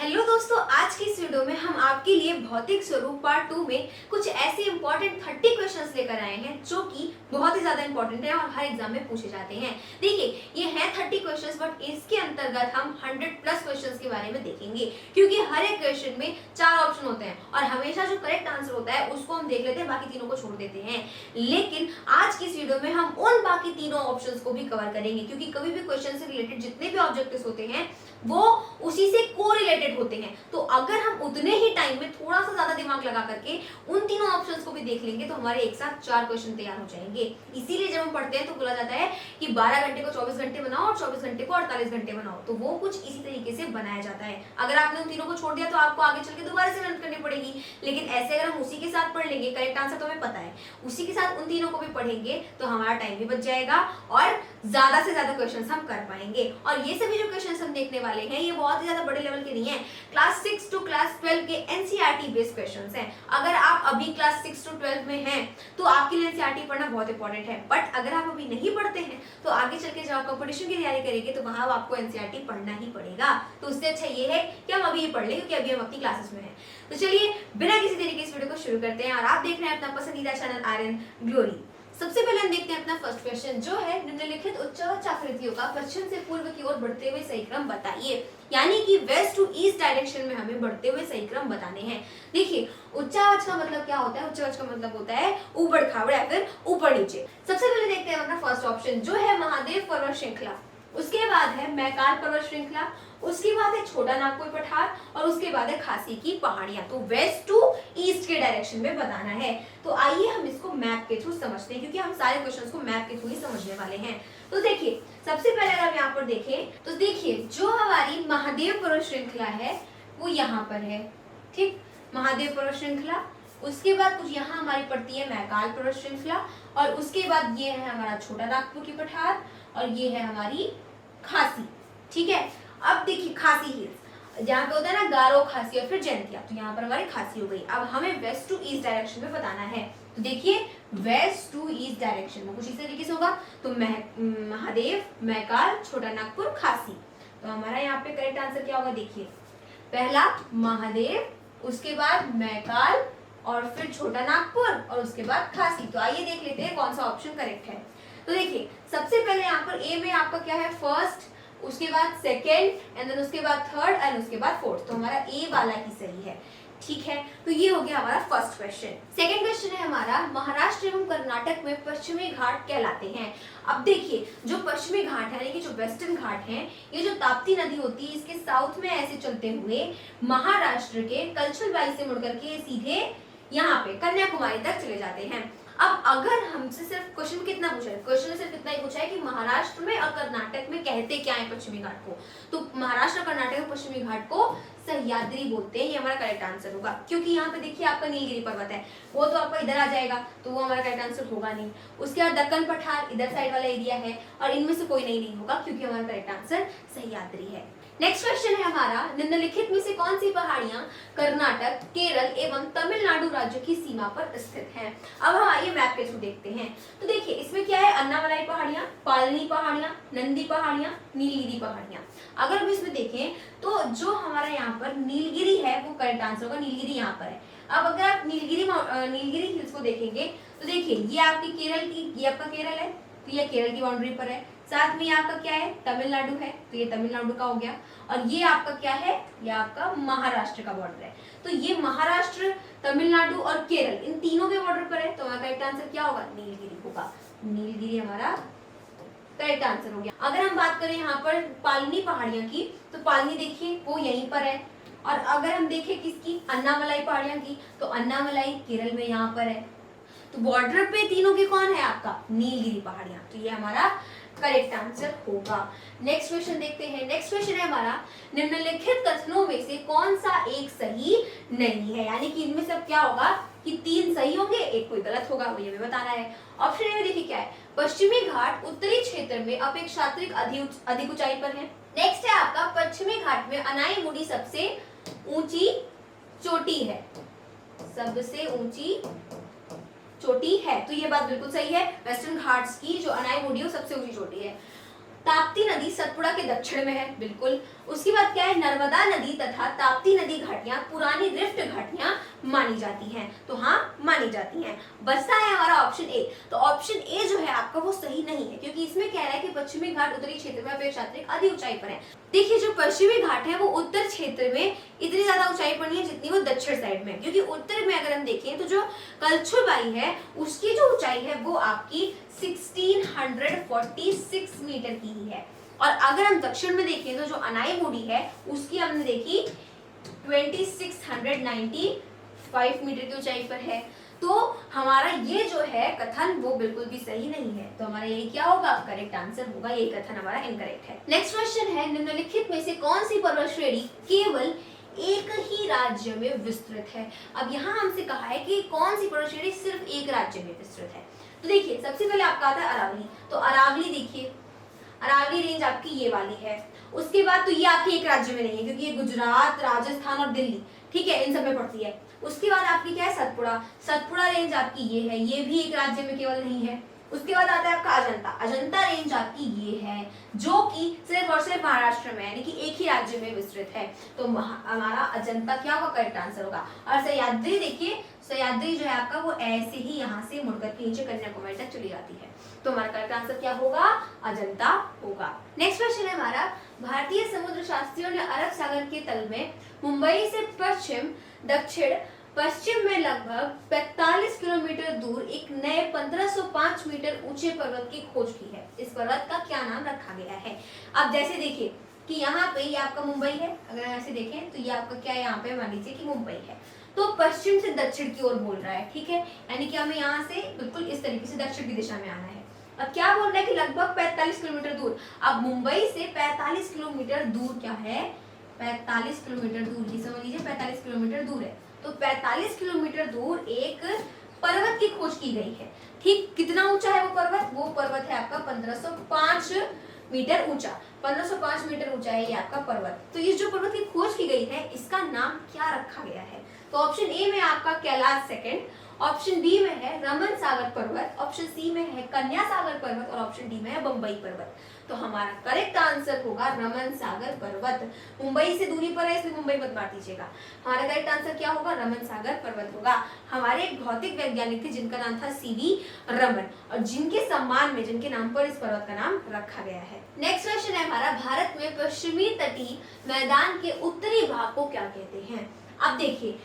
Hello दोस्तों, आज की इस वीडियो में हम आपके लिए भौतिक स्वरूप पार्ट 2 में कुछ ऐसे इंपॉर्टेंट 30 क्वेश्चंस लेकर आए हैं जो कि बहुत ही ज्यादा इंपॉर्टेंट है और हर एग्जाम में पूछे जाते हैं। देखिए, ये हैं 30 क्वेश्चंस, बट इसके अंतर्गत हम 100 प्लस क्वेश्चंस के बारे में देखेंगे, क्योंकि हर एक क्वेश्चन में 4 ऑप्शन होते हैं और हमेशा जो करेक्ट आंसर होता है उसको हम देख लेते हैं, बाकी तीनों को छोड़ देते हैं। लेकिन आज की इस वीडियो में हम उन बाकी तीनों ऑप्शंस को भी कवर करेंगे, क्योंकि कभी भी क्वेश्चन से रिलेटेड जितने भी ऑब्जेक्टिव्स होते हैं वो उसी से कोरिलेटेड होते हैं। तो अगर हम उतने ही टाइम में थोड़ा सा ज्यादा दिमाग लगा करके उन तीनों ऑप्शंस को भी देख लेंगे तो हमारे एक साथ 4 क्वेश्चन तैयार हो जाएंगे। इसीलिए जब हम पढ़ते हैं तो बोला जाता है कि 12 घंटे को 24 घंटे बनाओ और 24 घंटे को 48 घंटे बनाओ। तो वो कुछ इसी तरीके से बनाया जाता है। अगर आपने उन तीनों को छोड़ दिया तो आपको आगे चल के दोबारा से मेहनत करनी पड़ेगी। लेकिन ऐसे अगर हम उसी के साथ पढ़ लेंगे, करेक्ट आंसर तो हमें पता है, उसी के साथ उन तीनों को भी पढ़ेंगे तो हमारा टाइम भी बच जाएगा और ज्यादा से ज्यादा क्वेश्चन हम कर पाएंगे। और ये सभी जो क्वेश्चन हम देखने वाले हैं ये बहुत ज्यादा बड़े लेवल के नहीं है, क्लास 6 टू क्लास 12 के एनसीईआरटी बेस्ड क्वेश्चंस हैं। अगर आप अभी क्लास 6 टू 12 में हैं तो आपके लिए एनसीईआरटी पढ़ना बहुत इंपॉर्टेंट है। बट अगर आप अभी नहीं पढ़ते हैं तो आगे चल के जब आप कंपटीशन की तैयारी करेंगे तो वहां आपको एनसीईआरटी पढ़ना ही पड़ेगा। तो उससे अच्छा ये है कि हम अभी ये पढ़ लें, क्योंकि अभी हम अपनी क्लासेस में हैं। तो चलिए बिना किसी देरी के इस वीडियो को शुरू करते हैं और आप देख रहे हैं अपना पसंदीदा चैनल आर्यन ग्लोरी। सबसे पहले हम देखते हैं अपना फर्स्ट क्वेश्चन, जो है निम्नलिखित उच्चवच आकृतियों का पश्चिम से पूर्व की ओर बढ़ते हुए सही क्रम बताइए। यानी कि वेस्ट टू ईस्ट डायरेक्शन में हमें बढ़ते हुए सही क्रम बताने हैं। देखिए, उच्चावच का मतलब क्या होता है? उच्चावच का मतलब होता है ऊबड़ खाबड़ या फिर ऊपर नीचे। सबसे पहले देखते हैं अपना फर्स्ट ऑप्शन, जो है महादेव पर्वत श्रृंखला, उसके बाद है मैकाल पर्वत श्रृंखला, उसके बाद है छोटा नागपुर पठार और उसके बाद है खासी की पहाड़ियां। तो वेस्ट टू ईस्ट के डायरेक्शन में बताना है। तो आइए हम इसको मैप के थ्रू समझते हैं, क्योंकि हम सारे क्वेश्चंस को मैप के थ्रू ही समझने वाले हैं। तो देखिए, सबसे पहले अगर हम यहाँ पर देखें तो देखिए, जो हमारी महादेव पर्वत श्रृंखला है वो यहाँ पर है, ठीक, महादेव पर्वत श्रृंखला। उसके बाद कुछ यहाँ हमारी पड़ती है मैकाल पर्वत श्रृंखला और उसके बाद ये है हमारा छोटा नागपुर की पठार और ये है हमारी खासी, ठीक है। अब देखिए, खासी हिल्स जहाँ पे होता है ना गारो, खासी और फिर जयंतिया, तो यहाँ पर हमारी खासी हो गई। अब हमें वेस्ट टू ईस्ट डायरेक्शन में बताना है। तो देखिए, वेस्ट टू ईस्ट डायरेक्शन में कुछ इस तरीके से होगा। तो महादेव, मैकाल, छोटा नागपुर, खासी। तो हमारा यहाँ पे करेक्ट आंसर क्या होगा? देखिए, पहला महादेव, उसके बाद मैकाल और फिर छोटा नागपुर और उसके बाद खासी। तो आइए देख लेते हैं कौन सा ऑप्शन करेक्ट है। तो देखिए, सबसे पहले यहाँ पर ए में आपका क्या है? फर्स्ट, उसके बाद सेकेंड एंड देन उसके बाद थर्ड एंड उसके बाद फोर्थ। तो हमारा ए वाला ही सही है, ठीक है। तो ये हो गया हमारा फर्स्ट क्वेश्चन। सेकंड क्वेश्चन है हमारा, महाराष्ट्र एवं कर्नाटक में पश्चिमी घाट कहलाते हैं। अब देखिए, जो पश्चिमी घाट है यानी कि जो वेस्टर्न घाट है, ये जो ताप्ती नदी होती है इसके साउथ में ऐसे चलते हुए महाराष्ट्र के कलछल बाई से मुड़ करके सीधे यहाँ पे कन्याकुमारी तक चले जाते हैं। अब अगर हमसे सिर्फ क्वेश्चन कितना पूछा है, क्वेश्चन ने सिर्फ इतना ही पूछा है कि महाराष्ट्र में और कर्नाटक में कहते क्या है पश्चिमी घाट को, तो महाराष्ट्र और कर्नाटक में पश्चिमी घाट को सह्याद्री बोलते हैं। ये हमारा करेक्ट आंसर होगा, क्योंकि यहाँ पे देखिए आपका नीलगिरी पर्वत है, वो तो आपका इधर आ जाएगा, तो वो हमारा करेक्ट आंसर होगा नहीं। उसके बाद दक्कन पठार इधर साइड वाला एरिया है और इनमें से कोई नहीं होगा, क्योंकि हमारा करेक्ट आंसर सह्याद्री है। नेक्स्ट क्वेश्चन है हमारा, निम्नलिखित में से कौन सी पहाड़ियां कर्नाटक, केरल एवं तमिलनाडु राज्य की सीमा पर स्थित हैं? अब हम आइए मैप के थ्रू देखते हैं। तो देखिए, इसमें क्या है? अन्नामलाई पहाड़ियां, पालनी पहाड़ियां, नंदी पहाड़ियां, नीलगिरी पहाड़ियां। अगर हम इसमें देखें तो जो हमारा यहाँ पर नीलगिरी है वो करेक्ट आंसर होगा। नीलगिरी यहाँ पर है। अब अगर आप नीलगिरी हिल्स को देखेंगे तो देखिए, ये आपकी केरल की, ये आपका केरल है, तो ये केरल की बाउंड्री पर है। साथ में ये आपका क्या है? तमिलनाडु है, तो ये तमिलनाडु का हो गया। और ये आपका क्या है? ये आपका महाराष्ट्र का बॉर्डर है। तो ये महाराष्ट्र, तमिलनाडु और केरल, इन तीनों के बॉर्डर पर है। तो हमारा करेक्ट आंसर क्या होगा? नीलगिरी होगा। नीलगिरी हमारा करेक्ट आंसर हो गया। अगर हम बात करें यहाँ पर पालनी पहाड़ियां की, तो पालनी देखिए वो यहीं पर है। और अगर हम देखें किसकी? अन्नामलाई पहाड़ियां की, तो अन्नामलाई केरल में यहाँ पर है। तो बॉर्डर पे तीनों के कौन है? आपका नीलगिरी पहाड़ियां। तो ये हमारा करेक्ट आंसर होगा। नेक्स्ट क्वेश्चन देखते हैं। नेक्स्ट क्वेश्चन है हमारा, निम्नलिखित कथनों में से कौन सा एक सही नहीं है? यानी कि इनमें सब क्या होगा कि 3 सही होंगे, एक कोई गलत होगा, वो ये भी बताना है। ऑप्शन ए में देखिए क्या है? पश्चिमी घाट उत्तरी क्षेत्र में अपेक्षाकृत अधिक ऊंचाई पर है। नेक्स्ट है आपका, पश्चिमी घाट में अनाईमुड़ी सबसे ऊंची चोटी है, सबसे ऊंची चोटी है। तो ये बात बिल्कुल सही है। वेस्टर्न घाट्स की जो अनाईमुड़ी है सबसे ऊंची चोटी है। ताप्ती नदी सतपुड़ा के दक्षिण में है, बिल्कुल। उसके बाद क्या है, नर्मदा नदी तथा ताप्ती नदी घाटियां पुरानी रिफ्ट घाटियां मानी जाती हैं, तो हाँ मानी जाती हैं। बचता है हमारा ऑप्शन ए। तो ऑप्शन ए जो है आपका वो सही नहीं है, क्योंकि इसमें कह रहा है कि पश्चिमी घाट उत्तरी क्षेत्र में अपेक्षाकृत अधिक ऊंचाई पर है। देखिए जो पश्चिमी घाट है वो उत्तर क्षेत्र में इतनी ज्यादा ऊंचाई पर नहीं है जितनी वो दक्षिण साइड में है, क्योंकि उत्तर में अगर हम देखें तो जो कलछुबाई है उसकी जो ऊंचाई है वो आपकी 1646 मीटर की ही है। और अगर हम दक्षिण में देखें तो जो अनाईमुड़ी है उसकी हमने देखी 2695 मीटर की ऊंचाई पर है। तो हमारा ये जो है कथन वो बिल्कुल भी सही नहीं है, तो हमारा यही क्या होगा, करेक्ट आंसर होगा, ये कथन हमारा इनकरेक्ट है। नेक्स्ट क्वेश्चन है, निम्नलिखित में से कौन सी पर्वत श्रेणी केवल एक ही राज्य में विस्तृत है। अब यहाँ हमसे कहा है कि कौन सी पर्वत श्रेणी सिर्फ एक राज्य में विस्तृत है। तो देखिए सबसे पहले आपका आता है अरावली। तो अरावली देखिए, अरावली रेंज आपकी ये वाली है। उसके बाद तो ये आपके एक राज्य में नहीं है, क्योंकि ये गुजरात, राजस्थान और दिल्ली, ठीक है, इन सब में पड़ती है। उसके बाद आपकी क्या है, सतपुड़ा। सतपुड़ा रेंज आपकी ये है, ये भी एक राज्य में केवल नहीं है। उसके बाद आता है आपका अजंता। अजंता रेंज आपकी ये है, जो कि सिर्फ और सिर्फ महाराष्ट्र में है, यानी कि एक ही राज्य में विस्तृत है। तो हमारा अजंता क्या होगा, करेक्ट आंसर होगा। और सह्याद्री देखिए, सह्याद्री जो है आपका वो ऐसे ही यहाँ से मुड़कर के नीचे कन्याकुमारी तक चली जाती है। तो हमारा करेक्ट आंसर क्या होगा, अजंता होगा। नेक्स्ट क्वेश्चन है हमारा, भारतीय समुद्र शास्त्रियों ने अरब सागर के तल में मुंबई से पश्चिम दक्षिण पश्चिम में लगभग 45 किलोमीटर दूर एक नए 1505 मीटर ऊंचे पर्वत की खोज की है। इस पर्वत का क्या नाम रखा गया है। अब जैसे देखिए कि यहाँ पे ये आपका मुंबई है, अगर ऐसे देखें तो ये आपका क्या है, यहाँ पे मान लीजिए कि मुंबई है, तो पश्चिम से दक्षिण की ओर बोल रहा है, ठीक है, यानी कि हमें यहाँ से बिल्कुल इस तरीके से दक्षिण की दिशा में आना है। अब क्या बोल रहा है कि लगभग 45 किलोमीटर दूर। अब मुंबई से 45 किलोमीटर दूर क्या है, 45 किलोमीटर दूर, ये समझ लीजिए 45 किलोमीटर दूर है। तो 45 किलोमीटर दूर एक पर्वत की खोज की गई है, ठीक। कितना ऊंचा है वो पर्वत, वो पर्वत है आपका 1505 मीटर ऊंचा, 1505 मीटर ऊंचा है ये आपका पर्वत। तो ये जो पर्वत की खोज की गई है इसका नाम क्या रखा गया है। तो ऑप्शन ए में आपका कैलाश सेकंड, ऑप्शन बी में है रमन सागर पर्वत, ऑप्शन सी में है कन्या सागर पर्वत और ऑप्शन डी में है बंबई पर्वत। तो हमारा करेक्ट आंसर होगा रमन सागर पर्वत। मुंबई से दूरी पर है इसलिए मुंबई मत मार दीजिएगा। हमारा करेक्ट आंसर क्या होगा, रमन सागर पर्वत होगा। हमारे एक भौतिक वैज्ञानिक थे जिनका नाम था सीवी रमन, और जिनके सम्मान में, जिनके नाम पर इस पर्वत का नाम रखा गया है। नेक्स्ट क्वेश्चन है हमारा, भारत में पश्चिमी तटीय मैदान के उत्तरी भाग को क्या कहते हैं। अब देखिए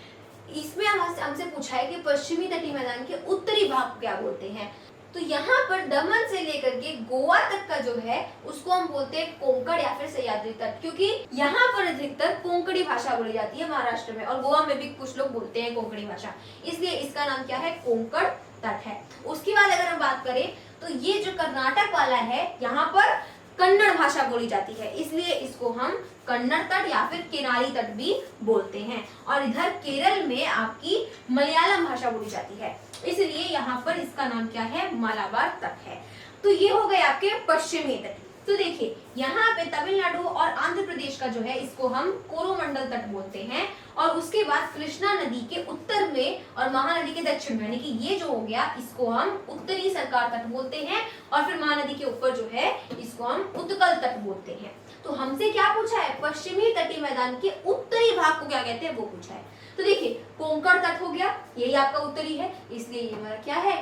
इसमें हमसे पूछा है कि पश्चिमी तटीय मैदान के उत्तरी भाग को क्या बोलते हैं। तो यहाँ पर दमन से लेकर के गोवा तक का जो है उसको हम बोलते हैं कोंकण या फिर सह्याद्री तट, क्योंकि यहाँ पर अधिकतर कोंकणी भाषा बोली जाती है महाराष्ट्र में, और गोवा में भी कुछ लोग बोलते हैं कोंकणी भाषा, इसलिए इसका नाम क्या है, कोंकण तट है। उसके बाद अगर हम बात करें तो ये जो कर्नाटक वाला है यहाँ पर कन्नड़ भाषा बोली जाती है, इसलिए इसको हम कन्नड़ तट या फिर किनारी तट भी बोलते हैं। और इधर केरल में आपकी मलयालम भाषा बोली जाती है, इसलिए यहाँ पर इसका नाम क्या है, मालाबार तट है। तो ये हो गए आपके पश्चिमी तट। तो देखिए यहाँ पे तमिलनाडु और आंध्र प्रदेश का जो है इसको हम कोरोमंडल तट बोलते हैं, और उसके बाद कृष्णा नदी के उत्तर में और महानदी के दक्षिण में, यानी कि ये जो हो गया इसको हम उत्तरी सरकार तट बोलते हैं, और फिर महानदी के ऊपर जो है इसको हम उत्कल तट बोलते हैं। तो हमसे क्या पूछा है, पश्चिमी तटीय मैदान के उत्तरी भाग को क्या कहते हैं वो पूछा है। तो देखिए कोंकण तट हो गया, यही आपका उत्तरी है, इसलिए ये हमारा क्या है,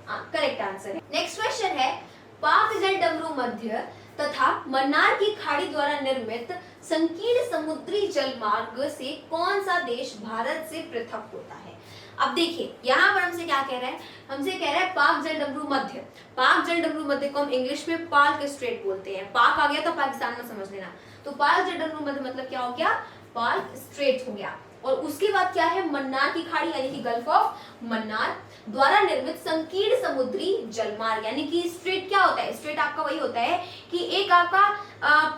करेक्ट आंसर है। नेक्स्ट क्वेश्चन है, पाक जल डमरू मध्य तथा मन्नार की खाड़ी द्वारा निर्मित संकीर्ण समुद्री जल मार्ग से कौन सा देश भारत से पृथक होता है। अब देखिए यहाँ पर हमसे क्या कह रहा है, हमसे कह रहा है पाक जल डमरू मध्य। पाक जल डमरू मध्य को हम इंग्लिश में पाक स्ट्रेट बोलते हैं, पाक आ गया तो पाकिस्तान में समझ लेना। तो पाक जल डमरू मध्य मतलब क्या हो गया, पाक स्ट्रेट हो गया। और उसके बाद क्या है, मन्नार की खाड़ी यानी कि गल्फ ऑफ मन्नार द्वारा निर्मित संकीर्ण समुद्री जलमार्ग, यानी कि स्ट्रेट क्या होता है, स्ट्रेट आपका वही होता है कि एक आपका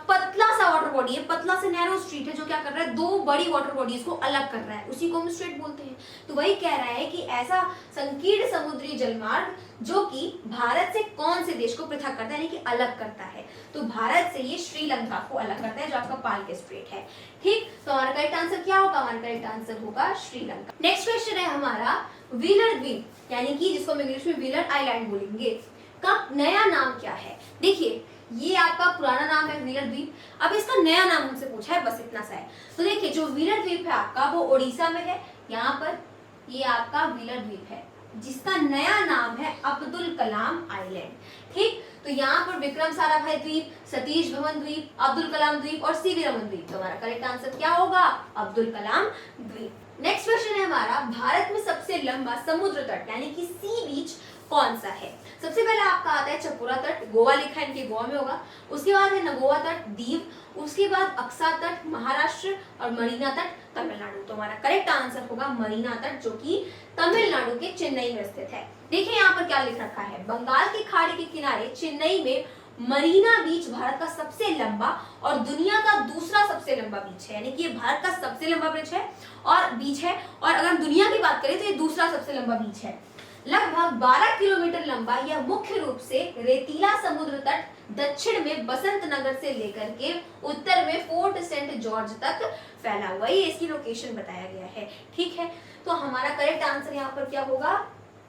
पतला सा वाटर बॉडी है, पतला से नैरो स्ट्रीट है जो क्या कर रहा है, दो बड़ी वाटर बॉडीज को अलग कर रहा है, उसी को हम स्ट्रेट बोलते हैं। तो वही कह रहा है कि ऐसा संकीर्ण समुद्री जलमार्ग जो कि भारत से कौन से देश को पृथक करता है, यानी कि अलग करता है। तो भारत से ये श्रीलंका को अलग करता है जो आपका पाल्के स्ट्रेट है, ठीक। तो हमारा करेक्ट आंसर क्या होगा, हमारा करेक्ट आंसर होगा श्रीलंका। नेक्स्ट क्वेश्चन है हमारा, व्हीलर द्वीप यानी कि जिसको हम इंग्लिश में व्हीलर आइलैंड बोलेंगे, का नया नाम क्या है। देखिए ये आपका पुराना नाम है व्हीलर द्वीप, अब इसका नया नाम हमसे पूछा है, बस इतना सा है। तो देखिए जो व्हीलर द्वीप है आपका वो उड़ीसा में है, यहाँ पर ये आपका व्हीलर द्वीप है जिसका नया नाम है अब्दुल कलाम आइलैंड। ठीक, तो यहाँ पर विक्रम साराभाई द्वीप, सतीश धवन द्वीप, अब्दुल कलाम द्वीप और सीवी रमन द्वीप। तो हमारा करेक्ट आंसर क्या होगा? अब्दुल कलाम द्वीप। नेक्स्ट क्वेश्चन है हमारा, भारत में सबसे लंबा समुद्र तट यानी कि सी बीच कौन सा है? सबसे पहले आपका आता है चपुरा तट, गोवा लिखा है, इनके गोवा में होगा। उसके बाद है नगोवा तट दीव, उसके बाद अक्सा तट महाराष्ट्र और मरीना तट तमिलनाडु। तो हमारा करेक्ट आंसर होगा मरीना तट जो कि तमिलनाडु के चेन्नई में स्थित है। देखिए यहाँ पर क्या लिख रखा है, बंगाल की खाड़ी के किनारे चेन्नई में मरीना बीच भारत का सबसे लंबा और दुनिया का दूसरा सबसे लंबा बीच है, यानी कि ये भारत का सबसे लंबा ब्रिज है और बीच है, और अगर हम दुनिया की बात करें तो ये दूसरा सबसे लंबा बीच है। लगभग 12 किलोमीटर लंबा यह मुख्य रूप से रेतीला समुद्र तट दक्षिण में बसंत नगर से लेकर के उत्तर में फोर्ट सेंट जॉर्ज तक फैला हुआ है, ये इसकी लोकेशन बताया गया है। ठीक है, तो हमारा करेक्ट आंसर यहाँ पर क्या होगा?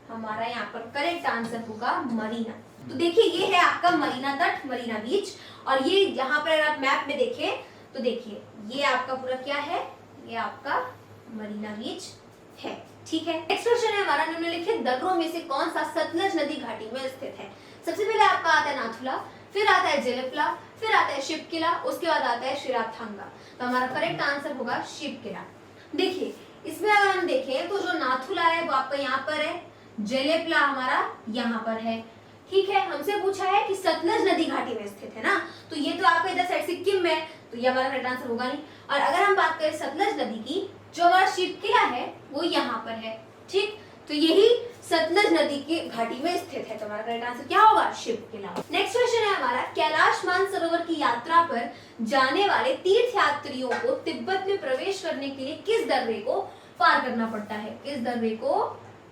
हमारा यहाँ पर करेक्ट आंसर होगा मरीना। तो देखिए ये है आपका मरीना तट, मरीना बीच, और ये यहाँ पर आप मैप में देखें तो देखिए ये आपका पूरा क्या है, ये आपका मरीना बीच है। ठीक है, नेक्स्ट क्वेश्चन है हमारा, निम्नलिखित नगरों में से कौन सा सतलज नदी घाटी में स्थित है? सबसे पहले आपका आता है नाथुला, फिर आता है जेलेपला, फिर आता है शिवकिला, उसके बाद आता है शिराथांगा। तो हमारा करेक्ट आंसर होगा शिवकिला। देखिए इसमें अगर हम देखें तो जो नाथुला है वो आपका यहाँ पर है, जेलेपला हमारा यहाँ पर है। ठीक है, हमसे पूछा है कि सतलज नदी घाटी में स्थित है ना, तो ये तो आपका इधर साइड सिक्किम में, तो ये हमारा करेक्ट आंसर होगा नहीं। और अगर हम बात करें सतलज नदी की, जो हमारा शिवकिला है वो यहाँ पर है। ठीक, तो यही सतलज नदी की घाटी में स्थित है, तो हमारा करेक्ट आंसर क्या होगा? शिवकिला। नेक्स्ट क्वेश्चन है हमारा, कैलाश मानसरोवर की यात्रा पर जाने वाले तीर्थ यात्रियों को तिब्बत में प्रवेश करने के लिए किस दर्रे को पार करना पड़ता है? किस दर्रे को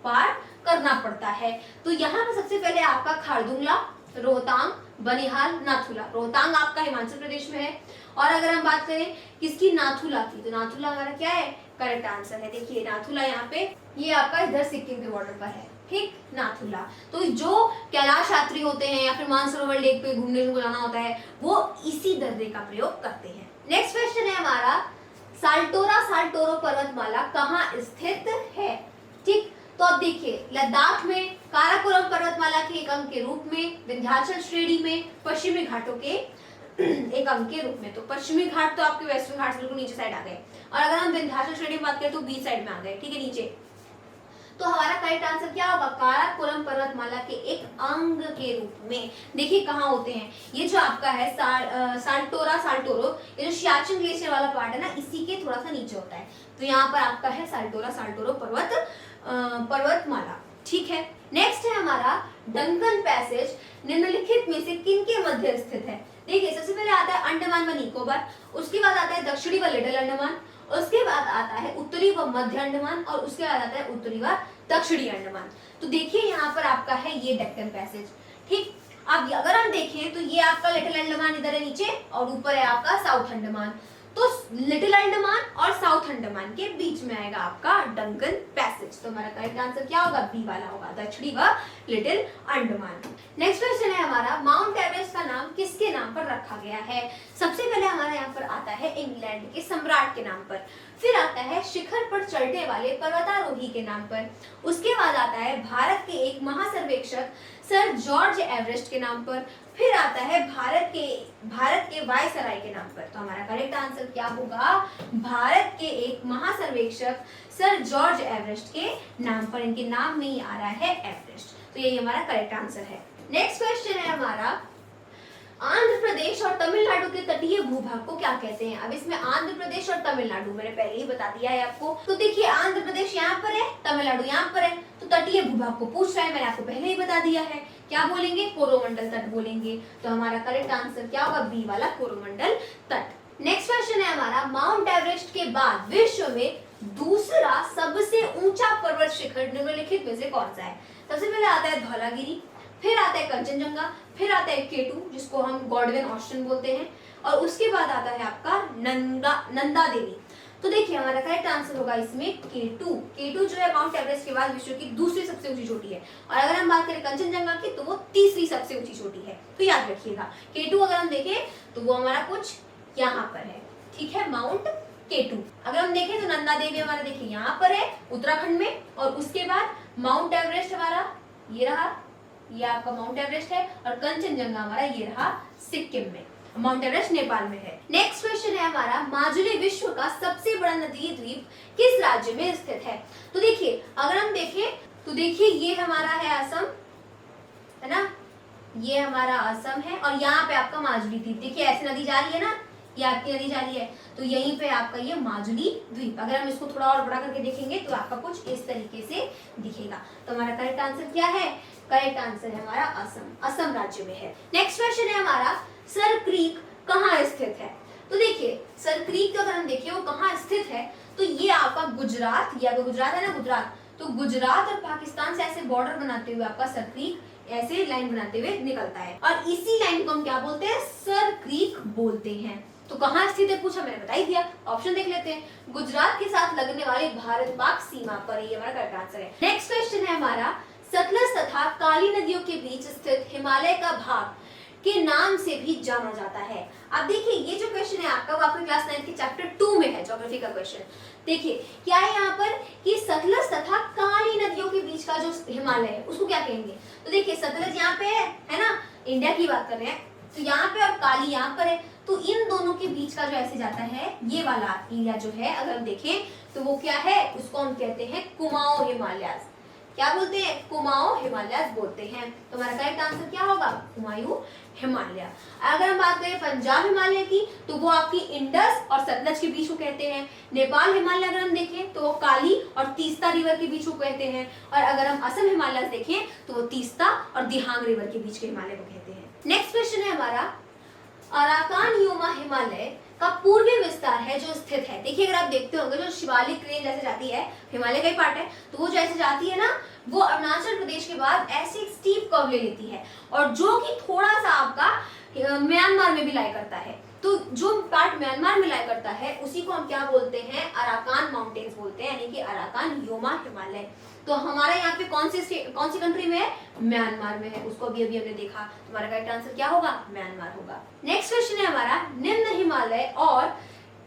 पार करना पड़ता है? तो यहाँ पर सबसे पहले आपका खारदुंगला, रोहतांग, बनिहाल, नाथुला। रोहतांग आपका हिमाचल प्रदेश में है, और अगर हम बात करें किसकी? नाथुला की, तो नाथुला हमारा क्या है? करेक्ट आंसर है। देखिए नाथुला यहाँ पे, ये आपका इधर सिक्किम के बॉर्डर पर है। ठीक, नाथुला। तो जो कैलाश यात्री होते हैं या फिर मानसरोवर लेक पे घूमने को जाना होता है वो इसी दर्रे का प्रयोग करते हैं। नेक्स्ट क्वेश्चन है हमारा, साल्टोरा साल्टोरो पर्वतमाला कहाँ स्थित है? ठीक, तो अब देखिए लद्दाख में, काराकोरम पर्वतमाला के एक अंग के रूप में, विंध्याचल श्रेणी में, पश्चिमी घाटों के एक अंग के रूप में। तो पश्चिमी घाट तो आपके वेस्टर्न घाट से बिल्कुल नीचे साइड आ गए, और अगर हम विंध्याचल श्रेणी की बात करें तो बीच साइड में आ गए। ठीक है, नीचे। तो हमारा करेक्ट आंसर क्या होगा? काराकोरम पर्वतमाला के एक अंग के रूप में। देखिए कहाँ होते हैं ये, जो आपका है साल्टोरा साल्टोरो, ये जो सियाचिन ग्लेशियर वाला पार्ट है ना, इसी के थोड़ा सा नीचे होता है। तो यहाँ पर आपका है साल्टोरा साल्टोरो पर्वतमाला। ठीक है, नेक्स्ट है हमारा डंकन पैसेज निम्नलिखित में से किनके मध्य स्थित है? देखिए सबसे पहले आता है अंडमान व निकोबार, उसके बाद आता है दक्षिणी व लिटिल अंडमान, उसके बाद आता है उत्तरी व मध्य अंडमान, और उसके बाद आता है उत्तरी व दक्षिणी अंडमान। तो देखिए यहाँ पर आपका है ये डक्कन पैसेज। ठीक, अब अगर हम देखें तो ये आपका लिटिल अंडमान इधर है नीचे, और ऊपर है आपका साउथ अंडमान। तो लिटिल अंडमान और साउथ अंडमान के बीच में आएगा आपका डंकन पैसेज। तो हमारा करेक्ट आंसर क्या होगा? बी वाला होगा, दक्षिणी व लिटिल अंडमान। नेक्स्ट क्वेश्चन है हमारा, माउंट एवरेस्ट का नाम किसके नाम पर रखा गया है? सबसे पहले हमारे यहाँ पर आता है इंग्लैंड के सम्राट के नाम पर, फिर आता है शिखर पर चढ़ने वाले पर्वतारोही के नाम पर, उसके बाद आता है भारत के एक महासर्वेक्षक सर जॉर्ज एवरेस्ट के नाम पर, फिर आता है भारत के वायसराय के नाम पर। तो हमारा करेक्ट आंसर क्या होगा? भारत के एक महासर्वेक्षक सर जॉर्ज एवरेस्ट के नाम पर, इनके नाम में ही आ रहा है एवरेस्ट। तो यही हमारा करेक्ट आंसर है। नेक्स्ट क्वेश्चन है हमारा, आंध्र प्रदेश और तमिलनाडु के तटीय भूभाग को क्या कहते हैं? अब इसमें आंध्र प्रदेश और तमिलनाडु मैंने पहले ही बता दिया है आपको। तो देखिए आंध्र प्रदेश यहाँ पर है, तमिलनाडु यहाँ पर है, तो तटीय भूभाग को पूछ रहा है, मैंने आपको पहले ही बता दिया है। क्या बोलेंगे? कोरोमंडल तट बोलेंगे। तो हमारा करेक्ट आंसर क्या होगा? बी वाला कोरोमंडल तट। नेक्स्ट क्वेश्चन है हमारा, माउंट एवरेस्ट के बाद विश्व में दूसरा सबसे ऊंचा पर्वत शिखर निम्नलिखित में से कौन सा है? सबसे पहले आता है धौलागिरी, फिर आता है कंचनजंगा, फिर आता है केटू जिसको हम गॉडविन ऑस्टिन बोलते हैं, और उसके बाद आता है आपका नंदा देवी। तो देखिए हमारा करेक्ट आंसर होगा इसमें K2। K2 जो है माउंट एवरेस्ट के बाद विश्व की दूसरी सबसे ऊंची चोटी है, और अगर हम बात करें कंचनजंगा की तो वो तीसरी सबसे ऊंची चोटी है। तो याद रखिएगा K2 अगर हम देखें तो वो हमारा कुछ यहाँ पर है, ठीक है, माउंट K2। अगर हम देखें तो नंदा देवी हमारा देखिए यहाँ पर है उत्तराखंड में, और उसके बाद माउंट एवरेस्ट हमारा ये रहा, ये आपका माउंट एवरेस्ट है, और कंचनजंगा हमारा ये रहा सिक्किम में, माउंट एवरेस्ट नेपाल में है। नेक्स्ट क्वेश्चन है हमारा माजुली विश्व का सबसे बड़ा नदी द्वीप किस राज्य में स्थित है। तो देखिए अगर हम देखें तो देखिए ये हमारा है असम, है ना, ये हमारा असम है, और यहाँ पे आपका माजुली द्वीप, देखिए ऐसे नदी जा रही है ना, ये आपकी नदी जा रही है, तो यहीं पे आपका ये माजुली द्वीप। अगर हम इसको थोड़ा और बड़ा करके देखेंगे तो आपका कुछ इस तरीके से दिखेगा। तो हमारा करेक्ट आंसर क्या है, करेक्ट आंसर है हमारा असम, असम राज्य में है। नेक्स्ट क्वेश्चन है हमारा सर क्रीक कहाँ स्थित है। तो देखिए सर क्रीक अगर हम देखें वो कहाँ स्थित है, तो ये आपका गुजरात, ये आपका गुजरात है ना, गुजरात, तो गुजरात और पाकिस्तान से ऐसे बॉर्डर बनाते हुए आपका सर क्रीक ऐसे लाइन बनाते हुए निकलता है, और इसी लाइन को हम क्या बोलते हैं, सर क्रीक बोलते हैं। तो कहाँ स्थित है पूछा, मैंने बता ही दिया, ऑप्शन देख लेते हैं, गुजरात के साथ लगने वाली भारत पाक सीमा पर, ये हमारा करेक्ट आंसर है। नेक्स्ट क्वेश्चन है हमारा सतलज तथा काली नदियों के बीच स्थित हिमालय का भाग के नाम से भी जाना जाता है। अब देखिए ये जो क्वेश्चन है आपका वो आपके क्लास 9 के चैप्टर 2 में है, ज्योग्राफी का क्वेश्चन। देखिए क्या है यहाँ पर कि सतलज तथा काली नदियों के बीच का जो हिमालय है उसको क्या कहेंगे। तो देखिए सतलज यहाँ पे है ना, इंडिया की बात कर रहे हैं, तो यहाँ पे और काली यहाँ पर है, तो इन दोनों के बीच का जो ऐसे जाता है ये वाला एरिया जो है अगर हम देखें तो वो क्या है, उसको हम कहते हैं कुमाऊं हिमालयाज। क्या बोलते हैं, कुमाऊं हिमालयाज बोलते हैं। तो हमारा करेक्ट आंसर क्या होगा, कुमाऊं हिमालय। अगर हम बात करें पंजाब हिमालय की तो वो आपकी इंडस और सतलज के बीच को कहते हैं। नेपाल हिमालय अगर हम देखें तो वो काली और तीस्ता रिवर के बीच को कहते हैं, और अगर हम असम हिमालय देखें तो वो तीस्ता और दिहांग रिवर के बीच के हिमालय को कहते हैं। नेक्स्ट क्वेश्चन है हमारा अराकान योमा हिमालय का पूर्वी विस्तार है जो स्थित है। देखिए अगर आप देखते होंगे जो शिवालिक रेंज जैसे जाती है, हिमालय का ही पार्ट है, तो वो जैसे जाती है ना, वो अरुणाचल प्रदेश के बाद ऐसे एक स्टीप कर्व ले लेती है, और जो कि थोड़ा सा आपका म्यांमार में भी लाई करता है। तो जो पार्ट म्यांमार में लाई करता है उसी को हम क्या बोलते हैं, अराकान माउंटेन्स बोलते हैं, यानी कि अराकान योमा हिमालय। तो हमारा यहाँ पे कौन सी कंट्री में है, म्यांमार में है, उसको अभी हमने देखा। हमारा करेक्ट आंसर क्या होगा, म्यांमार होगा। नेक्स्ट क्वेश्चन है हमारा निम्न हिमालय और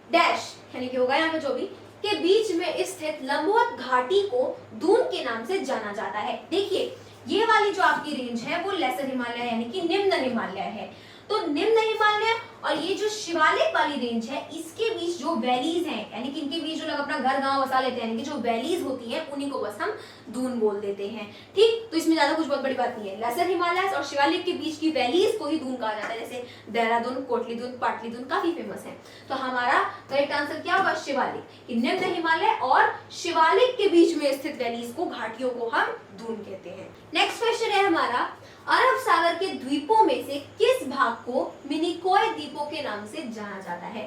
डैश यानी कि होगा यहाँ पे जो भी के बीच में स्थित लंबवत घाटी को दून के नाम से जाना जाता है। देखिए ये वाली जो आपकी रेंज है वो लेसर हिमालय यानी कि निम्न हिमालय है। तो निम्न हिमालय और ये जो शिवालिक वाली रेंज है इसके बीच जो वैलीज हैं, यानी कि इनके बीच जो लोग अपना घर गांव बसा लेते हैं, यानी कि जो वैलीज होती हैं उन्हीं को बस हम दून बोल देते हैं। ठीक, तो इसमें ज्यादा कुछ बहुत बड़ी बात नहीं है। लेसर हिमालय और शिवालिक के बीच की वैलीज को ही दून कहा जाता है, जैसे देहरादून, कोटली दून, पाटली दून काफी फेमस है। तो हमारा करेक्ट आंसर क्या होगा, शिवालिक, कि निम्न हिमालय और शिवालिक के बीच में स्थित वैलीज को, घाटियों को हम दून कहते हैं। नेक्स्ट क्वेश्चन है हमारा अरब सागर के द्वीपों में से किस भाग को मिनिकॉय द्वीपों के नाम से जाना जाता है।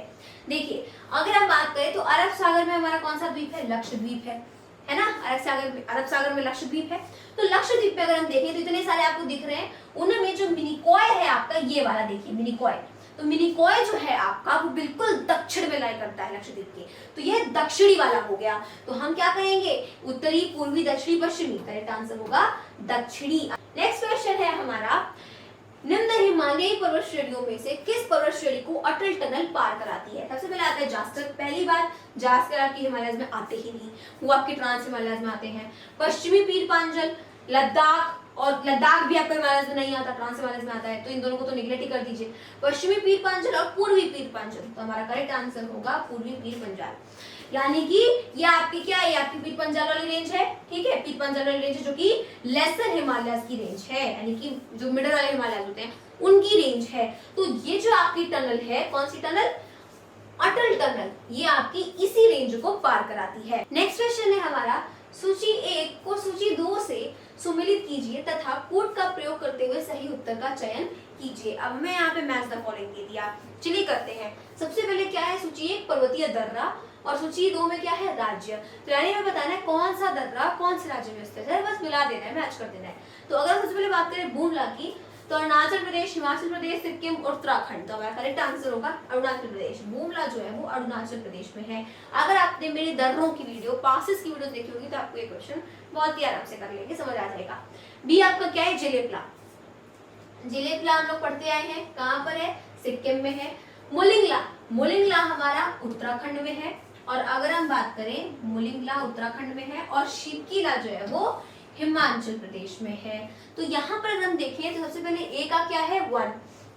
देखिए अगर हम बात करें तो अरब सागर में हमारा कौन सा द्वीप है, लक्षद्वीप है ना। अरब सागर में लक्षद्वीप है। तो लक्षद्वीप पे अगर हम देखें तो इतने सारे आपको दिख रहे हैं, उनमें जो मिनिकॉय है आपका ये वाला, देखिए मिनिकॉय, तो मिनिकॉय जो है आपका वो बिल्कुल दक्षिण में लाई करता है लक्षद्वीप के, तो यह दक्षिणी वाला हो गया। तो हम क्या कहेंगे, उत्तरी, पूर्वी, दक्षिणी, पश्चिमी। करेक्ट आंसर होगा दक्षिणी। नेक्स्ट क्वेश्चन है हमारा निम्न हिमालयी पर्वत श्रेणियों में से किस पर्वत श्रेणी को अटल टनल पार कराती है। सबसे पहले आता है जास्कर। पहली बार जास्कर आपके हिमालय में आते ही नहीं, वो आपके ट्रांस हिमालय में आते हैं। पश्चिमी पीर पांचल, लद्दाख, और लद्दाख भी आपके हिमालय में नहीं आता, ट्रांस हिमालय में आता है, तो इन दोनों को तो निगलेक्ट ही कर दीजिए। पश्चिमी पीर पांचल और पूर्वी पीर पांचल, तो हमारा करेक्ट आंसर होगा पूर्वी पीर पंजाल, यानी कि ये आपकी क्या है, ये आपकी पीर पंजाल वाली रेंज है। ठीक है, पीर पंजाल वाली रेंज है जो कि लेसर हिमालय की रेंज है, यानी कि जो मिडल वाले हिमालय होते हैं उनकी रेंज है। तो ये जो आपकी टनल है, कौन सी टनल, अटल टनल, ये आपकी इसी रेंज को पार कराती है। नेक्स्ट क्वेश्चन है हमारा सूची 1 को सूची 2 से सुमेलित कीजिए तथा कोड का प्रयोग करते हुए सही उत्तर का चयन कीजिए। अब हमें यहाँ पे मैच द फॉलोइंग दे दिया, चलिए करते हैं। सबसे पहले क्या है, सूची 1 पर्वतीय दर्रा और सूची 2 में क्या है, राज्य। तो यानी हमें बताना है कौन सा दर्रा कौन से राज्य में स्थित है, बस मिला देना है, मैच कर देना है। तो अगर सबसे पहले बात करें बूमला की, तो अरुणाचल प्रदेश, हिमाचल प्रदेश, सिक्किम और उत्तराखंड। तो हमारा करेक्ट आंसर होगा अरुणाचल प्रदेश। बुमला जो है वो अरुणाचल प्रदेश में है। अगर आपने मेरी दर्रों की वीडियो, पासेस की वीडियो देखी होगी तो आपको ये क्वेश्चन बहुत ही आराम से कर लेंगे, समझ आ जाएगा। बी आपका क्या है, जिलेप्ला। जिलेप्ला हम लोग पढ़ते आए हैं, कहाँ पर है, सिक्किम में है। मुलिंगला, मुलिंगला हमारा उत्तराखंड में है। और अगर हम बात करें, मुलिंगला उत्तराखंड में है और शिवकीला जो है वो हिमाचल प्रदेश में है। तो यहाँ पर अगर हम देखें तो सबसे पहले ए का क्या है, 1।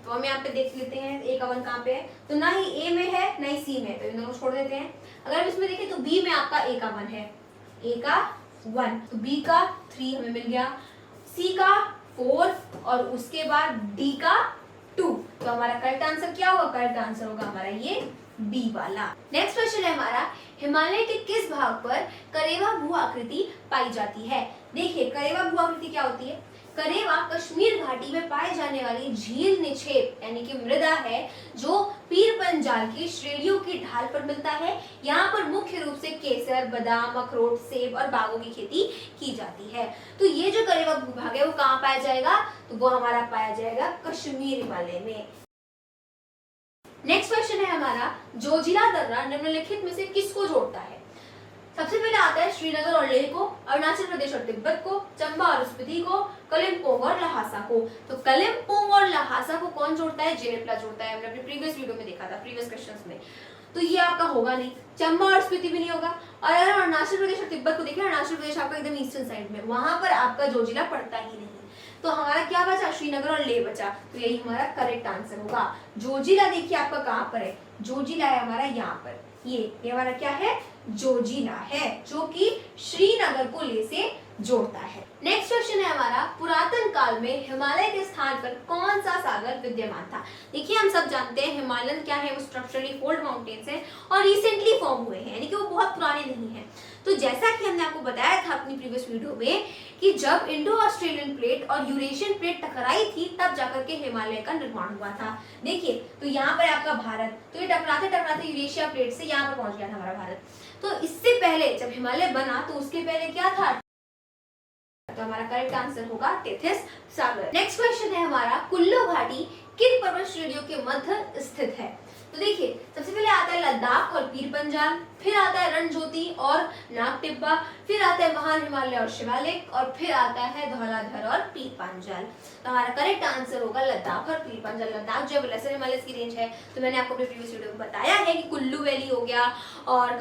तो हम यहाँ पे देख लेते हैं ए का 1 कहाँ पे है, तो ना ही ए में है ना ही सी में, तो इन दोनों को छोड़ देते हैं। अगर हम इसमें देखें तो बी में आपका ए का 1 है, ए का 1, तो बी का 3 हमें मिल गया, सी का 4 और उसके बाद डी का 2। तो हमारा करेक्ट आंसर क्या होगा, करेक्ट आंसर होगा हमारा ये बी वाला। नेक्स्ट क्वेश्चन है हमारा, हिमालय के किस भाग पर करेवा भू आकृति पाई जाती है। देखिए करेवा भू आकृति क्या होती है, करेवा कश्मीर घाटी में पाए जाने वाली झील निक्षेप यानी कि मृदा है जो पीर पंजाल की श्रेणियों की ढाल पर मिलता है। यहाँ पर मुख्य रूप से केसर, बादाम, अखरोट, सेब और बागों की खेती की जाती है। तो ये जो करेवा भूभाग है वो कहाँ पाया जाएगा, तो वो हमारा पाया जाएगा कश्मीर हिमालय में। नेक्स्ट क्वेश्चन है हमारा, जोजिला दर्रा निम्नलिखित में से किसको जोड़ता है। सबसे पहले आता है श्रीनगर और लेह को, अरुणाचल प्रदेश और तिब्बत को, चंबा और स्पीति को, कलिम्पोंग और लहासा को। तो कलिम्पोंग और लहासा को कौन जोड़ता है, जिलेप्ला जोड़ता है। हमने अपने प्रीवियस वीडियो में देखा था, प्रीवियस क्वेश्चंस में। तो ये आपका होगा नहीं, चंबा और स्पीति भी नहीं होगा। और अगर अरुणाचल प्रदेश और तिब्बत को देखें, अरुणाचल प्रदेश आपका एकदम ईस्टर्न साइड में, वहां पर आपका जोजिला पड़ता ही नहीं। तो हमारा क्या बचा, श्रीनगर और लेह बचा। तो यही हमारा करेक्ट आंसर होगा। जोजिला देखिए आपका कहाँ पर है, जोजिला है हमारा यहाँ पर, ये हमारा क्या है, जोजिला है, जो कि श्रीनगर को लेह से जोड़ता है। नेक्स्ट क्वेश्चन है हमारा, पुरातन काल में हिमालय के स्थान पर कौन सा सागर विद्यमान था। देखिए हम सब जानते हैं हिमालयन क्या है, वो स्ट्रक्चरली फोल्ड माउंटेन्स हैं और रिसेंटली फॉर्म हुए हैं, यानी कि वो बहुत पुराने नहीं हैं। तो जैसा कि हमने आपको बताया था अपनी प्रीवियस वीडियो में कि जब इंडो ऑस्ट्रेलियन प्लेट और यूरेशियन प्लेट टकराई थी तब जाकर के हिमालय का निर्माण हुआ था। देखिए तो यहाँ पर आपका भारत, तो ये टकराते टकराते यूरेशिया प्लेट से यहाँ पर पहुंच गया था हमारा भारत। तो इससे पहले जब हिमालय बना तो उसके पहले क्या था, तो हमारा करेक्ट आंसर होगा टेथिस सागर। नेक्स्ट क्वेश्चन है हमारा, कुल्लू घाटी किन पर्वत श्रेणियों के मध्य स्थित है। तो देखिए सबसे पहले आता है लद्दाख और पीर पंजाल, फिर आता है रणज्योति और नागटिब्बा, फिर आता है महान हिमालय और शिवालिक, और फिर आता है धौलाधर और पीर पंजाल। तो हमारा करेक्ट आंसर होगा लद्दाख और पीर पंजाल। लद्दाख जो है लेसर हिमालयस की रेंज है। तो मैंने आपको अपने प्रीवियस वीडियो में बताया है कि कुल्लू वैली हो गया और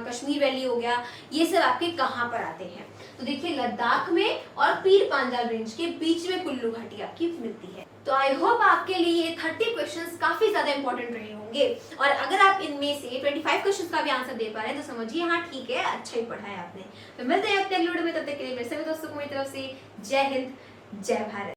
कश्मीर वैली हो गया, ये सब आपके कहाँ पर आते हैं। तो देखिए लद्दाख में और पीर पंजाल रेंज के बीच में कुल्लू घाटी आपकी मिलती है। तो आई होप आपके लिए ये 30 क्वेश्चंस काफी ज्यादा इंपॉर्टेंट रहे होंगे, और अगर आप इनमें से 25 क्वेश्चंस का भी आंसर दे पा रहे हैं तो समझिए हाँ ठीक है, अच्छा ही पढ़ा है आपने। तो मिलते हैं अगले वीडियो में, तब तक के लिए मेरे सभी दोस्तों को मेरी तरफ से जय हिंद, जय भारत।